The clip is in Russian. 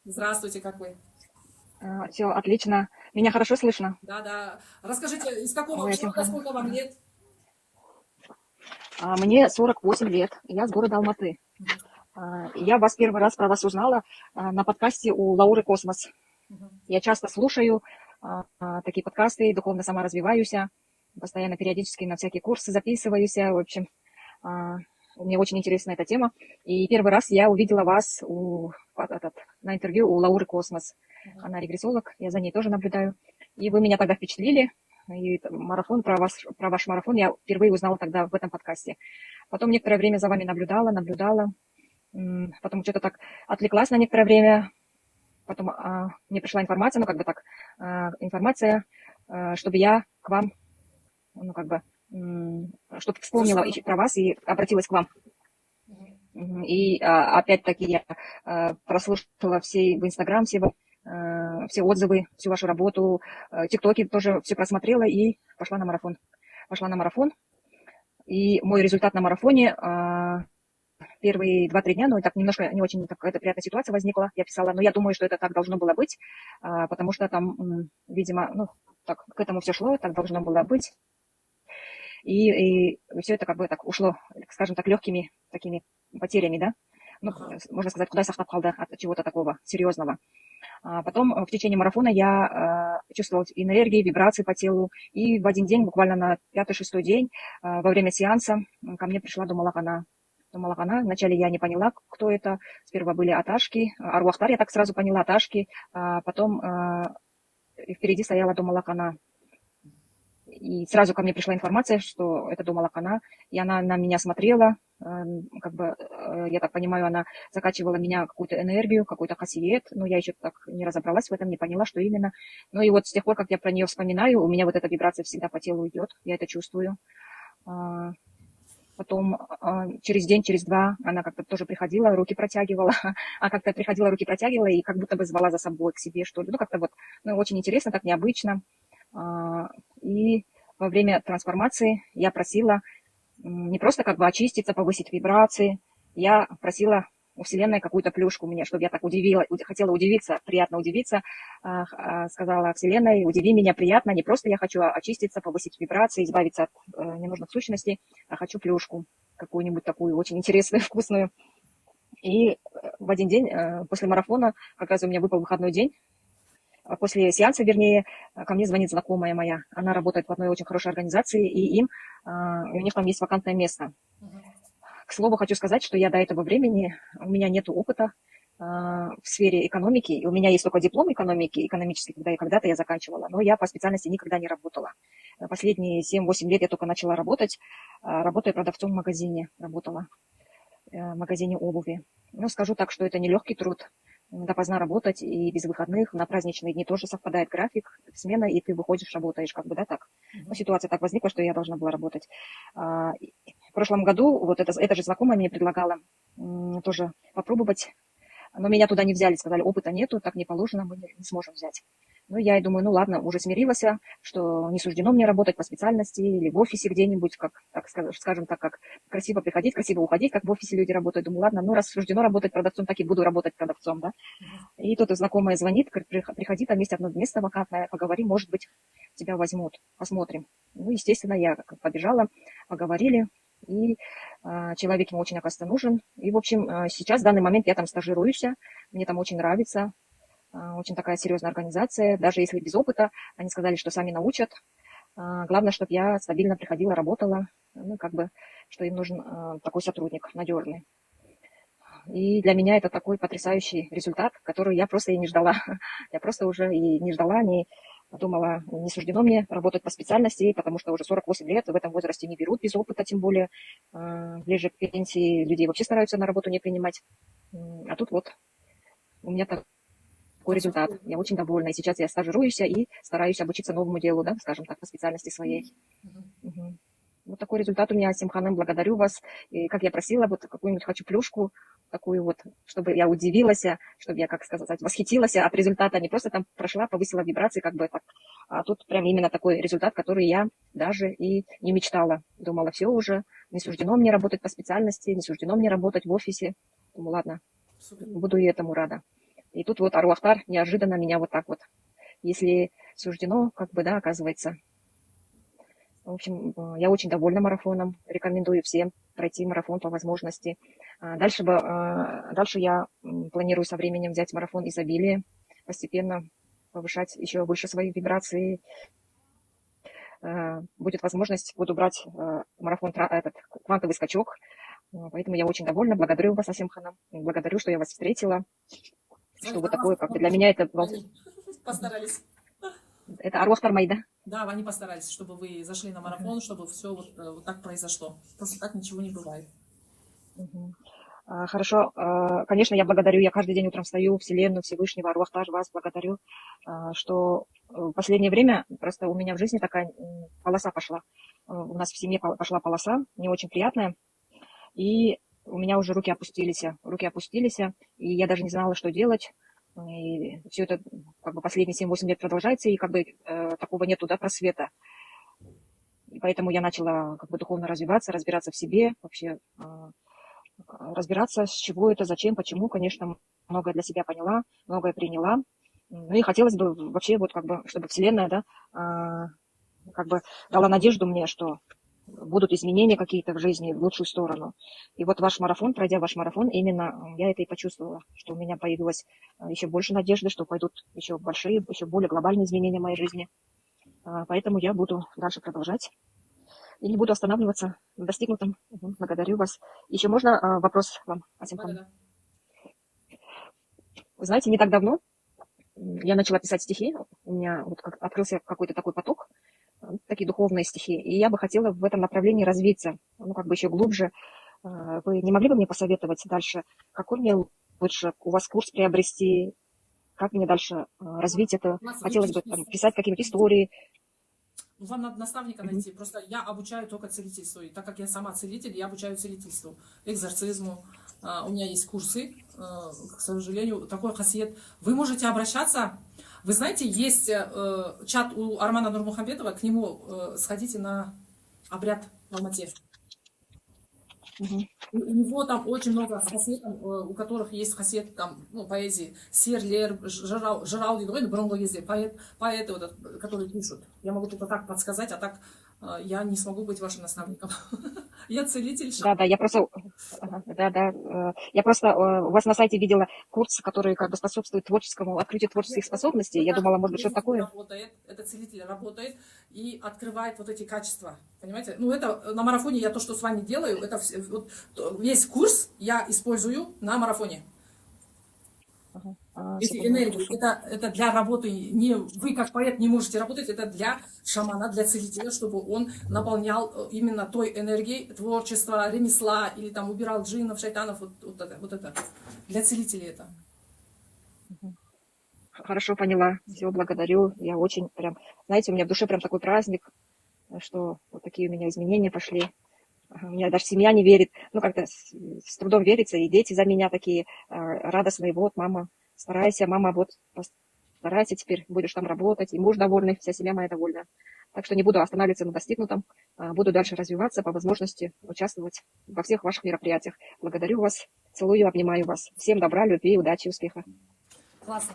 Здравствуйте, как вы? Все отлично. Меня хорошо слышно? Да, да. Расскажите, из какого Ой, города, Асимхана. сколько вам Ага. лет? Мне 48 лет. Я с города Алматы. Мгм, Я вас первый раз про вас узнала на подкасте у Лауры Космос. мгм. Я часто слушаю такие подкасты, духовно сама развиваюсь, постоянно периодически на всякие курсы записываюсь. В общем, а, мне очень интересна эта тема. И первый раз я увидела вас на интервью у Лауры Космос. Она регрессолог, я за ней тоже наблюдаю. И вы меня тогда впечатлили. И марафон, про ваш марафон я впервые узнала тогда в этом подкасте. Потом некоторое время за вами наблюдала. Потом что-то так отвлеклась на некоторое время. Потом мне пришла информация, информация, чтобы я к вам, ну, как бы, чтобы вспомнила Зашла на про вас и обратилась к вам. Мгм. И опять-таки я прослушала все в Инстаграм, все отзывы, всю вашу работу, ТикТоки тоже все просмотрела и пошла на марафон. Пошла на марафон. И мой результат на марафоне первые 2-3 дня, ну, и так немножко не очень какая-то приятная ситуация возникла. Я писала, но я думаю, что это так должно было быть, потому что там, видимо, ну, так, к этому все шло, так должно было быть. И все это как бы так ушло, скажем так, легкими такими потерями, да. Ну, Ага. можно сказать, куда сахтап қалды от чего-то такого серьезного. Потом в течение марафона я чувствовала энергии, вибрации по телу. И в один день, буквально на 5-6 день, во время сеанса ко мне пришла Думалахана. Думалахана. Вначале я не поняла, кто это. Сперва были Аташки, Аруахтар, я так сразу поняла, Аташки. Потом впереди стояла Думалахана. И сразу ко мне пришла информация, что это думала она, и она на меня смотрела, как бы, я так понимаю, она закачивала меня какую-то энергию, какой-то хасиет, но я еще так не разобралась в этом, не поняла, что именно. Ну и вот с тех пор, как я про нее вспоминаю, у меня вот эта вибрация всегда по телу идет, я это чувствую. А, Потом через день, через два она как-то тоже приходила, руки протягивала, как-то приходила, руки протягивала и как будто бы звала за собой к себе, что ли. Ну, как-то вот, ну, очень интересно, так необычно. И во время трансформации я просила не просто как бы очиститься, повысить вибрации, я просила у Вселенной какую-то плюшку мне, чтобы я так хотела удивиться, приятно удивиться, сказала Вселенной, удиви меня приятно, не просто я хочу очиститься, повысить вибрации, избавиться от ненужных сущностей, а хочу плюшку какую-нибудь такую очень интересную, вкусную. И в один день после марафона, как раз у меня выпал выходной день, после сеанса, вернее, ко мне звонит знакомая моя. Она работает в одной очень хорошей организации, и у них там есть вакантное место. К слову, хочу сказать, что я до этого времени, у меня нет опыта в сфере экономики, и у меня есть только диплом экономики, экономический, когда-то я заканчивала, но я по специальности никогда не работала. Последние 7-8 лет я только начала работать, работая продавцом в магазине, работала в магазине обуви. Ну, скажу так, что это нелегкий труд, допоздна работать и без выходных, на праздничные дни тоже совпадает график, смена, и ты выходишь, работаешь, как бы, да, так. Ну, ситуация так возникла, что я должна была работать. В прошлом году вот эта же знакомая мне предлагала тоже попробовать, но меня туда не взяли, сказали, опыта нету, так не положено, мы не сможем взять. Ну, я и думаю, ну ладно, уже смирилась, что не суждено мне работать по специальности или в офисе где-нибудь, как, так скажем так, как красиво приходить, красиво уходить, как в офисе люди работают. Думаю, ладно, ну раз суждено работать продавцом, так и буду работать продавцом, да. И тут знакомая звонит, говорит, приходи, там есть одно место вакантное, поговори, может быть, тебя возьмут, посмотрим. Ну, естественно, я побежала, поговорили, и человек ему очень, оказывается, нужен. И, в общем, сейчас, в данный момент, я там стажируюсь, мне там очень нравится, очень такая серьезная организация, даже если без опыта, они сказали, что сами научат. Главное, чтобы я стабильно приходила, работала, ну, как бы, что им нужен такой сотрудник надежный. И для меня это такой потрясающий результат, который я просто и не ждала. Я просто уже и не ждала, не думала, не суждено мне работать по специальности, потому что уже 48 лет, в этом возрасте не берут без опыта, тем более ближе к пенсии людей вообще стараются на работу не принимать. А тут вот у меня такой результат. Я очень довольна. И сейчас я стажируюсь и стараюсь обучиться новому делу, да, скажем так, по специальности своей. Мгм. Вот такой результат у меня, Симханым, благодарю вас. И как я просила, вот какую-нибудь хочу плюшку, такую вот, чтобы я удивилась, чтобы я, как сказать, восхитилась от результата, не просто там прошла, повысила вибрации, как бы так. А тут прям именно такой результат, который я даже и не мечтала. Думала, все уже, не суждено мне работать по специальности, не суждено мне работать в офисе. Думаю, ладно, Супер. буду и этому рада. И тут вот Аруахтар неожиданно меня вот так вот, если суждено, как бы, да, оказывается. В общем, я очень довольна марафоном, рекомендую всем пройти марафон по возможности. Дальше я планирую со временем взять марафон изобилия, постепенно повышать еще выше свои вибрации. Будет возможность, буду брать марафон, этот квантовый скачок. Поэтому я очень довольна, благодарю вас, Асимханам, благодарю, что я вас встретила, что вот такое, как бы для меня это... Они постарались. Это Аруахтар Майда. Да, они постарались, чтобы вы зашли на марафон, чтобы все вот так произошло. Просто так ничего не бывает. Хорошо. Конечно, я благодарю, я каждый день утром встаю, Вселенную, Всевышнего, Аруахтар, вас благодарю, что в последнее время просто у меня в жизни такая полоса пошла. У нас в семье пошла полоса, не очень приятная. И у меня уже руки опустились, и я даже не знала, что делать. И все это как бы последние 7-8 лет продолжается, и как бы такого нету, да, просвета. И поэтому я начала как бы духовно развиваться, разбираться в себе, вообще разбираться, с чего это, зачем, почему. Конечно, многое для себя поняла, многое приняла. Ну и хотелось бы вообще вот как бы, чтобы Вселенная, да, как бы дала надежду мне, что будут изменения какие-то в жизни в лучшую сторону. И вот ваш марафон, пройдя ваш марафон, именно я это и почувствовала, что у меня появилось еще больше надежды, что пойдут еще большие, еще более глобальные изменения в моей жизни. Поэтому я буду дальше продолжать и не буду останавливаться на достигнутом. Благодарю вас. Еще можно вопрос вам, Асимхан? Да. Вы знаете, не так давно я начала писать стихи, у меня вот открылся какой-то такой поток, такие духовные стихи, и я бы хотела в этом направлении развиться, ну, как бы еще глубже. Вы не могли бы мне посоветовать дальше, какой мне лучше у вас курс приобрести, как мне дальше развить это? Хотелось бы там, писать какие-нибудь истории. Вам надо наставника найти. Просто я обучаю только целительству. И так как я сама целитель, я обучаю целительству, экзорцизму. У меня есть курсы, к сожалению, такой хасиет. Вы можете обращаться. Вы знаете, есть чат у Армана Нурмухамбетова, к нему сходите на обряд в Алмате. У него там очень много хасиетов, у которых есть хасиет там, ну, поэзии. Серлер, Жирал, поэты, вот, которые пишут. Я могу только так подсказать, а так я не смогу быть вашим наставником. Я целитель. Да, я просто у вас на сайте видела курс, который как бы способствует творческому открытию творческих способностей. Я думала, может быть, что такое. Это целитель работает и открывает вот эти качества. Понимаете? Ну, это на марафоне я то, что с вами делаю, это вот, весь курс я использую на марафоне. Эти энергии, это для работы, не, вы как поэт не можете работать, это для шамана, для целителя, чтобы он наполнял именно той энергией творчества, ремесла, или там убирал джиннов, шайтанов, вот это. Для целителей это. Хорошо, поняла. Все, благодарю. Я очень прям, знаете, у меня в душе прям такой праздник, что вот такие у меня изменения пошли. У меня даже семья не верит, ну как-то с трудом верится, и дети за меня такие радостные, вот, мама, старайся, мама, вот, старайся, теперь будешь там работать, и муж довольный, вся семья моя довольна. Так что не буду останавливаться на достигнутом, буду дальше развиваться, по возможности участвовать во всех ваших мероприятиях. Благодарю вас, целую, обнимаю вас. Всем добра, любви, удачи, успеха. Классно.